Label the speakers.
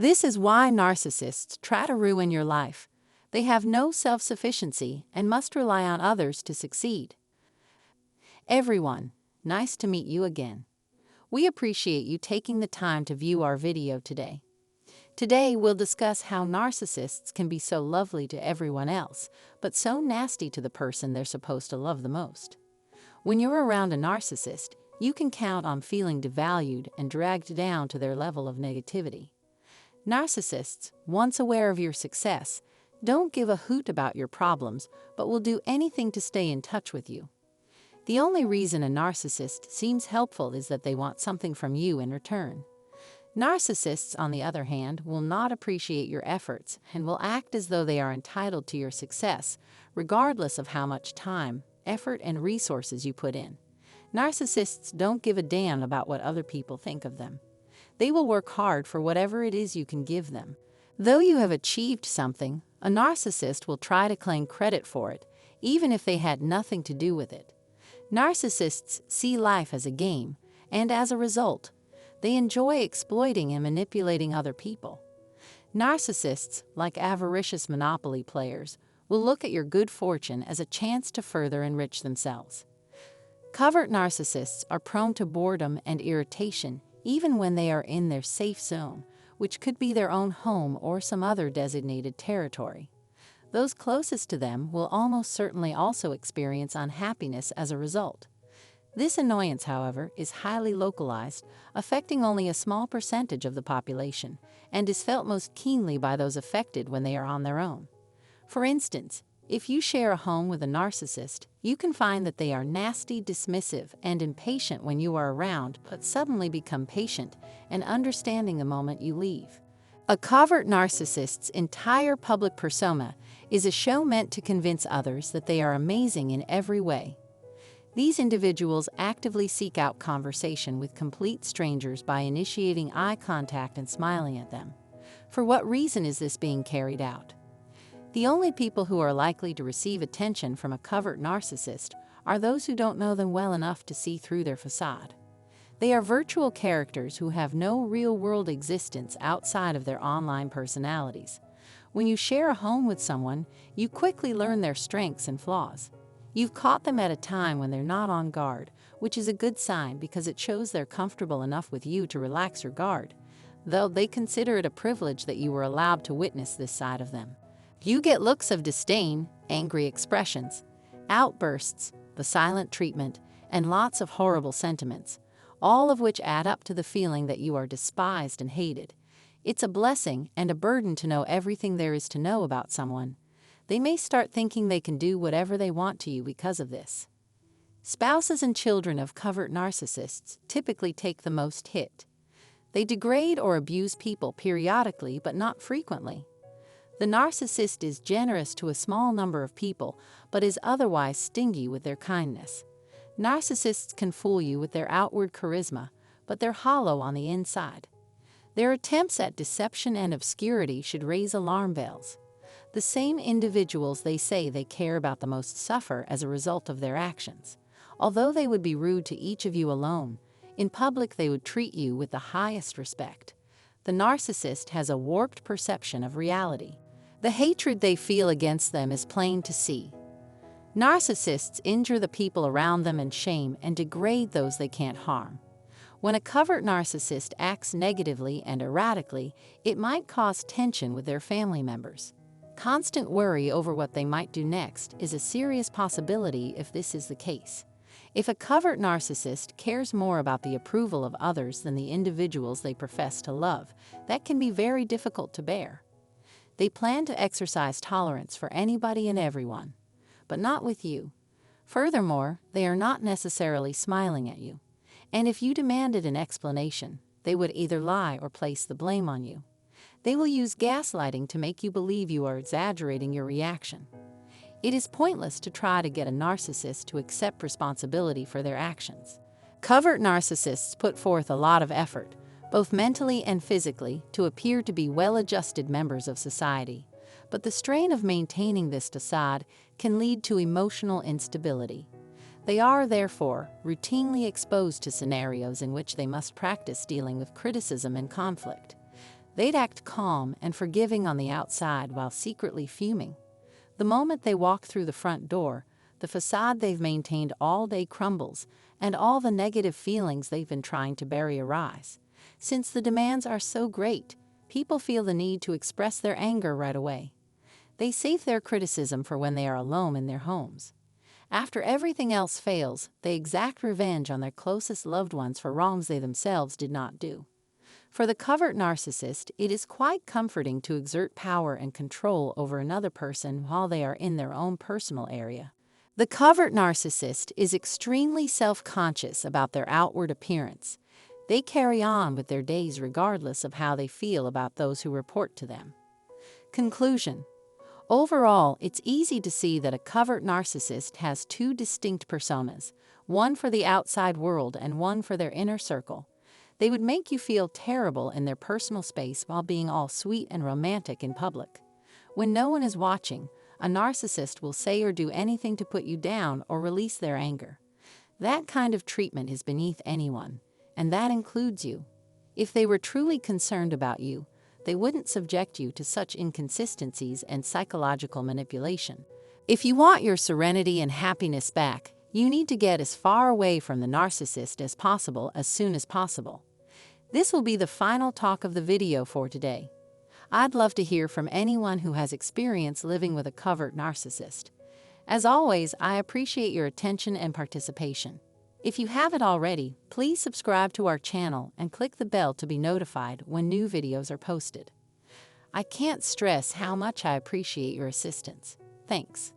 Speaker 1: This is why narcissists try to ruin your life. They have no self-sufficiency and must rely on others to succeed. Everyone, nice to meet you again. We appreciate you taking the time to view our video today. Today we'll discuss how narcissists can be so lovely to everyone else, but so nasty to the person they're supposed to love the most. When you're around a narcissist, you can count on feeling devalued and dragged down to their level of negativity. Narcissists, once aware of your success, don't give a hoot about your problems, but will do anything to stay in touch with you. The only reason a narcissist seems helpful is that they want something from you in return. Narcissists, on the other hand, will not appreciate your efforts and will act as though they are entitled to your success, regardless of how much time, effort, and resources you put in. Narcissists don't give a damn about what other people think of them. They will work hard for whatever it is you can give them. Though you have achieved something, a narcissist will try to claim credit for it, even if they had nothing to do with it. Narcissists see life as a game, and as a result, they enjoy exploiting and manipulating other people. Narcissists, like avaricious monopoly players, will look at your good fortune as a chance to further enrich themselves. Covert narcissists are prone to boredom and irritation even when they are in their safe zone, which could be their own home or some other designated territory. Those closest to them will almost certainly also experience unhappiness as a result. This annoyance, however, is highly localized, affecting only a small percentage of the population, and is felt most keenly by those affected when they are on their own. For instance, if you share a home with a narcissist, you can find that they are nasty, dismissive, and impatient when you are around, but suddenly become patient and understanding the moment you leave. A covert narcissist's entire public persona is a show meant to convince others that they are amazing in every way. These individuals actively seek out conversation with complete strangers by initiating eye contact and smiling at them. For what reason is this being carried out? The only people who are likely to receive attention from a covert narcissist are those who don't know them well enough to see through their facade. They are virtual characters who have no real-world existence outside of their online personalities. When you share a home with someone, you quickly learn their strengths and flaws. You've caught them at a time when they're not on guard, which is a good sign because it shows they're comfortable enough with you to relax your guard, though they consider it a privilege that you were allowed to witness this side of them. You get looks of disdain, angry expressions, outbursts, the silent treatment, and lots of horrible sentiments, all of which add up to the feeling that you are despised and hated. It's a blessing and a burden to know everything there is to know about someone. They may start thinking they can do whatever they want to you because of this. Spouses and children of covert narcissists typically take the most hit. They degrade or abuse people periodically but not frequently. The narcissist is generous to a small number of people, but is otherwise stingy with their kindness. Narcissists can fool you with their outward charisma, but they're hollow on the inside. Their attempts at deception and obscurity should raise alarm bells. The same individuals they say they care about the most suffer as a result of their actions. Although they would be rude to each of you alone, in public they would treat you with the highest respect. The narcissist has a warped perception of reality. The hatred they feel against them is plain to see. Narcissists injure the people around them and shame and degrade those they can't harm. When a covert narcissist acts negatively and erratically, it might cause tension with their family members. Constant worry over what they might do next is a serious possibility if this is the case. If a covert narcissist cares more about the approval of others than the individuals they profess to love, that can be very difficult to bear. They plan to exercise tolerance for anybody and everyone, but not with you. Furthermore, they are not necessarily smiling at you. And if you demanded an explanation, they would either lie or place the blame on you. They will use gaslighting to make you believe you are exaggerating your reaction. It is pointless to try to get a narcissist to accept responsibility for their actions. Covert narcissists put forth a lot of effort, both mentally and physically, to appear to be well-adjusted members of society. But the strain of maintaining this facade can lead to emotional instability. They are, therefore, routinely exposed to scenarios in which they must practice dealing with criticism and conflict. They'd act calm and forgiving on the outside while secretly fuming. The moment they walk through the front door, the facade they've maintained all day crumbles, and all the negative feelings they've been trying to bury arise. Since the demands are so great, people feel the need to express their anger right away. They save their criticism for when they are alone in their homes. After everything else fails, they exact revenge on their closest loved ones for wrongs they themselves did not do. For the covert narcissist, it is quite comforting to exert power and control over another person while they are in their own personal area. The covert narcissist is extremely self-conscious about their outward appearance. They carry on with their days regardless of how they feel about those who report to them. Conclusion. Overall, it's easy to see that a covert narcissist has two distinct personas, one for the outside world and one for their inner circle. They would make you feel terrible in their personal space while being all sweet and romantic in public. When no one is watching, a narcissist will say or do anything to put you down or release their anger. That kind of treatment is beneath anyone, and that includes you. If they were truly concerned about you, they wouldn't subject you to such inconsistencies and psychological manipulation. If you want your serenity and happiness back, you need to get as far away from the narcissist as possible as soon as possible. This will be the final talk of the video for today. I'd love to hear from anyone who has experience living with a covert narcissist. As always, I appreciate your attention and participation. If you haven't already, please subscribe to our channel and click the bell to be notified when new videos are posted. I can't stress how much I appreciate your assistance. Thanks.